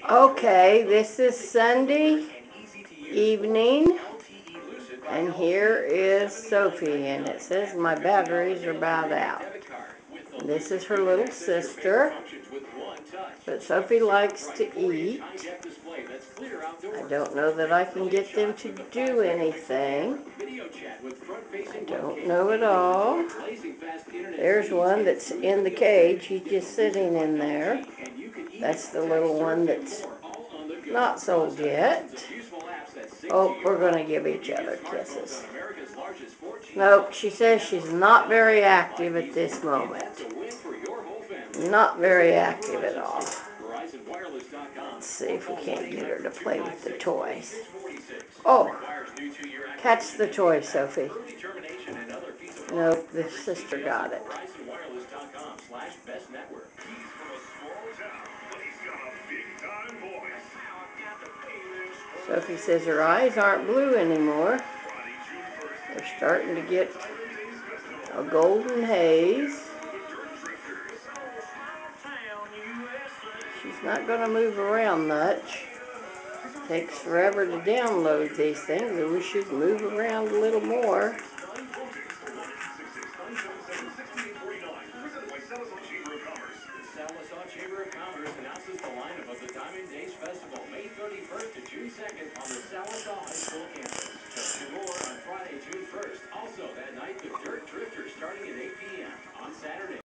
Okay, this is Sunday evening, and here is Sophie, and it says my batteries are about out. This is her little sister, but Sophie likes to eat. I don't know that I can get them to do anything. I don't know at all. There's one that's in the cage. He's just sitting in there. That's the little one that's not sold yet. Oh, we're going to give each other kisses. Nope, she says she's not very active at this moment. Not very active at all. Let's see if we can't get her to play with the toys. Oh, catch the toy, Sophie. Nope, the sister got it. Sophie says her eyes aren't blue anymore. They're starting to get a golden haze. She's not going to move around much. It takes forever to download these things, and we should move around a little more. Chamber of Commerce announces the lineup of the Diamond Days Festival, May 31st to June 2nd on the Sallisaw High School campus. Just for more on Friday, June 1st. Also that night, the Dirt Drifters starting at 8 p.m. on Saturday.